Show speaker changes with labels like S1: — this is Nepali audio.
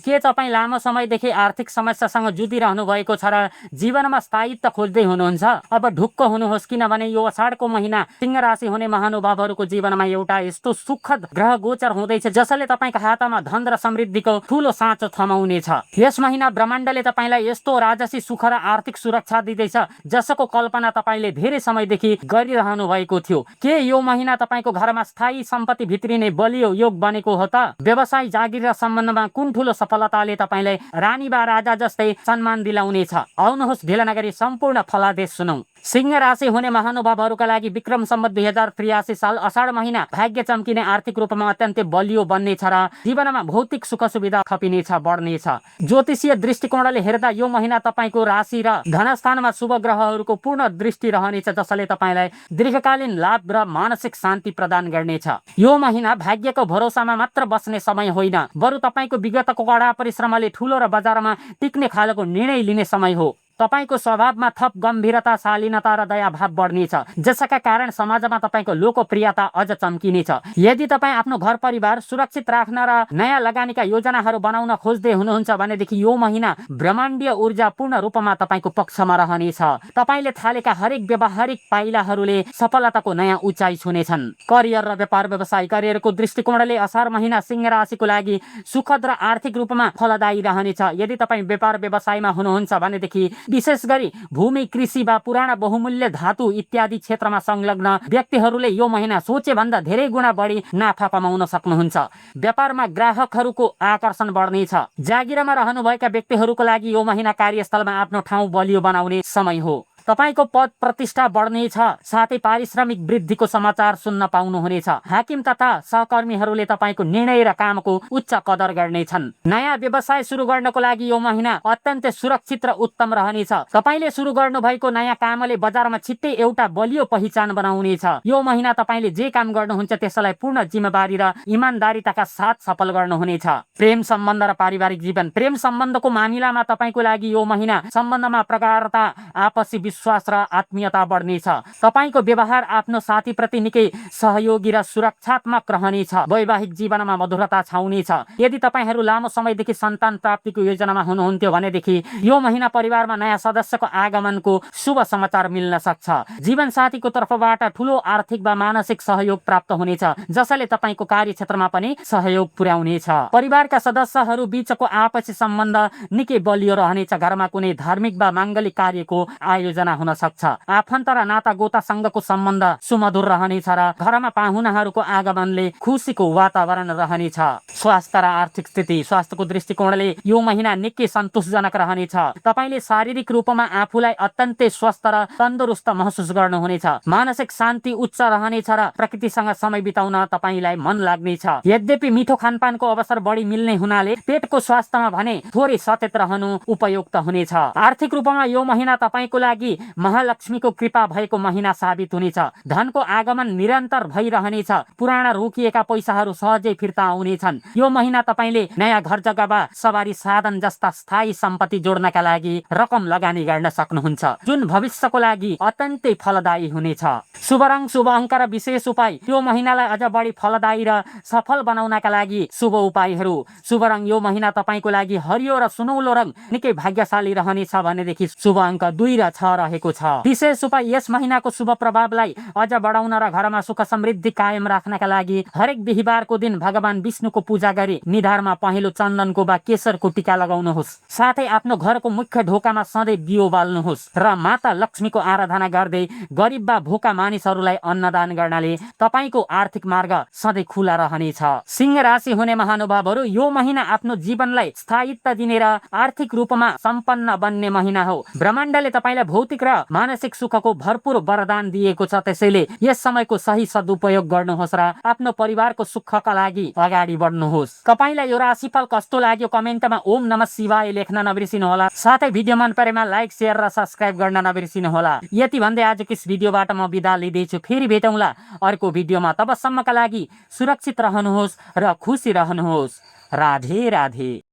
S1: के तपाईँ लामो समयदेखि आर्थिक समस्यासँग जुधिरहनु भएको छ र जीवनमा स्थायित्व खोज्दै हुनुहुन्छ? अब ढुक्क हुनुहोस्, किनभने यो अषाढको महिना सिंह राशि हुने महानुभावहरूको जीवनमा एउटा यस्तो सुखद ग्रह गोचर हुँदैछ जसले तपाईँको हातमा धन र समृद्धिको ठूलो साँचो थमाउनेछ। यस महिना ब्रह्माण्डले तपाईँलाई यस्तो राजसी सुख र आर्थिक सुरक्षा दिँदैछ जसको कल्पना तपाईँले धेरै समयदेखि गरिरहनु भएको थियो। के यो महिना तपाईँको घरमा स्थायी सम्पत्ति भित्रिने बलियो योग बनेको हो त? व्यवसाय, जागिर र सम्बन्धमा कुन ठूलो सफलताले तपाईँलाई रानी वा राजा जस्तै सम्मान दिलाउनेछ? आउनुहोस् ढिला नगरी सम्पूर्ण फलादेश सुनौं। सिंह राशि हुने महानुभावहरूका लागि विक्रम सम्वत 2083 साल अषाढ महिना भाग्य चम्किने, आर्थिक रूपमा अत्यन्तै बलियो बन्नेछ र जीवनमा भौतिक सुख सुविधा थपिनेछ, बढ्नेछ। ज्योतिषीय दृष्टिकोणले हेर्दा यो महिना तपाईँको राशि र धनस्थानमा शुभ ग्रहहरूको पूर्ण दृष्टि रहनेछ जसले तपाईँलाई दीर्घकालीन लाभ र मानसिक शान्ति प्रदान गर्नेछ। यो महिना भाग्यको भरोसामा मात्र बस्ने समय होइन, बरु तपाईँको विगतको कडा परिश्रमले ठूलो र बजारमा टिक्ने खालको निर्णय लिने समय हो। तपाईको स्वभावमा थप गम्भीरता, शालीनता र दयाभाव बढ्नेछ जसका कारण समाजमा तपाईको लोकप्रियता अझ चम्किनेछ। यदि तपाईँ आफ्नो घर परिवार सुरक्षित राख्न र नयाँ लगानीका योजनाहरू बनाउन खोज्दै हुनुहुन्छ भनेदेखि यो महिना ब्रह्माण्डीय ऊर्जा पूर्ण रूपमा तपाईको पक्षमा रहनेछ। तपाईले थालेका हरेक व्यावहारिक पाइलाहरूले सफलताको नयाँ उचाइ छुनेछन्। करियर र व्यापार व्यवसाय, करियरको दृष्टिकोणले असार महिना सिंह राशिको लागि सुखद र आर्थिक रूपमा फलदायी रहनेछ। यदि तपाईँ व्यापार व्यवसायमा हुनुहुन्छ भनेदेखि विशेष गरी भूमि, कृषि वा पुराना बहुमूल्य धातु इत्यादि क्षेत्रमा संलग्न व्यक्तिहरूले यो महिना सोचे भन्दा धेरै गुणा बढी नाफा कमाउन सक्नुहुन्छ। व्यापारमा ग्राहकहरूको आकर्षण बढ्नेछ। जागिरमा रहनुभएका व्यक्तिहरूको लागि यो महिना कार्यस्थलमा आफ्नो ठाउँ बलियो बनाउने समय हो। तपाईको पद प्रतिष्ठा बढ्नेछ, साथै पारिश्रमिक वृद्धिको समाचार सुन्न पाउनुहुनेछ। हाकिम तथा सहकर्मीहरूले तपाईको निर्णय र कामको उच्च कदर गर्नेछन्। नयाँ व्यवसाय सुरु गर्नको लागि यो महिना अत्यन्तै सुरक्षित र उत्तम रहनेछ। तपाईले सुरु गर्नुभएको नयाँ कामले बजारमा छिट्टै एउटा बलियो पहिचान बनाउनेछ। यो महिना तपाईले जे काम गर्नुहुन्छ त्यसलाई पूर्ण जिम्मेवारी र इमानदारीताका साथ सफल गर्नुहुनेछ। प्रेम सम्बन्ध र पारिवारिक जीवन, प्रेम सम्बन्धको मामिलामा तपाईको लागि यो महिना सम्बन्धमा प्रगाढता, आपसी विश्वास र आत्मीयता बढ्नेछ। तपाईको व्यवहार आफ्नो साथीप्रति निकै सहयोगी र सुरक्षात्मक रहनेछ। वैवाहिक जीवनमा मधुरता छाउनेछ। यदि तपाईहरू लामो समयदेखि सन्तान प्राप्तिको योजनामा हुनुहुन्थ्यो भनेदेखि यो महिना परिवारमा नयाँ सदस्यको आगमनको शुभ समाचार मिल्न सक्छ। जीवन साथीको तर्फबाट ठूलो आर्थिक वा मानसिक सहयोग प्राप्त हुनेछ जसले तपाईको कार्यक्षेत्रमा पनि सहयोग पुर्याउनेछ। परिवारका सदस्यहरू बीचको आपसी सम्बन्ध निकै बलियो रहनेछ। घरमा कुनै धार्मिक वा माङ्गलिक कार्यको आयोजना हुन सक्छ। आफन्त र नाता गोतासँगको सम्बन्ध सुमधुर रहनेछ र घरमा पाहुनाहरूको आगमनले खुसीको वातावरण रहनेछ। स्वास्थ्य र आर्थिक स्थिति, स्वास्थ्यको दृष्टिकोणले यो महिना निकै सन्तोषजनक रहनेछ। तपाईले शारीरिक रूपमा आफूलाई अत्यन्तै स्वस्थ र तन्दुरुस्त महसुस गर्नुहुनेछ। मानसिक शान्ति उच्च रहनेछ र प्रकृतिसँग समय बिताउन तपाईलाई मन लाग्नेछ। यद्यपि मिठो खानपानको अवसर बढी मिल्ने हुनाले पेटको स्वास्थ्यमा भने थोरै सचेत रहनु उपयुक्त हुनेछ। आर्थिक रूपमा यो महिना तपाईको लागि महालक्ष्मीको कृपा भएको महिना साबित हुनेछ। धनको आगमन निरन्तर भइरहनेछ। पुराना रोकिएका पैसाहरू सहजै फिर्ता आउनेछन्। यो महिना तपाईले नयाँ घर जग्गा वा सवारी साधन जस्ता स्थायी सम्पत्ति जोड्नका लागि रकम लगानी गर्न सक्नुहुन्छ, जुन भविष्यको लागि अत्यन्तै फलदायी हुनेछ। शुभ रङ, शुभ अङ्क र विशेष उपाय, यो महिनालाई अझ बढी फलदायी र सफल बनाउनका लागि शुभ उपायहरू। शुभ रङ, यो महिना तपाईको लागि हरियो र सुनौलो रङ निकै भाग्यशाली रहनेछ भनेदेखि शुभ अङ्क 2 र 6 रहेको छ। विशेष उपाय, यस महिनाको शुभ प्रभावलाई अझ बढाउन र घरमा सुख समृद्धि कायम राख्नका लागि हरेक बिहीबारको दिन भगवान विष्णुको पूजा गरी निधारमा पहेँलो चन्दनको वा केशरको टीका लगाउनुहोस्। साथै आफ्नो घरको मुख्य ढोकामा सधैँ दियो बाल्नुहोस् र माता लक्ष्मीको आराधना गर्दै गरिब वा भोका मानिसहरूलाई अन्नदान गर्नाले तपाईको आर्थिक मार्ग सधैँ खुला रहनेछ। सिंह राशि हुने महानुभावहरू, यो महिना आफ्नो जीवनलाई स्थायित्व दिने र आर्थिक रूपमा सम्पन्न बन्ने महिना हो। ब्रह्माण्डले तपाईलाई भौतिक र मानसिक सुखको भरपूर वरदान दिएको छ। त्यसैले यस समयको सही सदुपयोग गर्नुहोस् र आफ्नो परिवारको सुखका लागि अगाडि बढ्नुहोस्। तपाईलाई यो राशिफल कस्तो लाग्यो कमेन्टमा ओम नमः शिवाय लेख्न नबिर्सिनुहोला। साथै भिडियो मन परेमा लाइक, शेयर र सब्स्क्राइब गर्न नबिर्सिनुहोला। यति भन्दै आजको यस भिडियोबाट म बिदा लिँदैछु। फेरि भेटौँला अर्को भिडियोमा। तबसम्मका लागि सुरक्षित रहनुहोस् र खुसी रहनुहोस्। राधे राधे।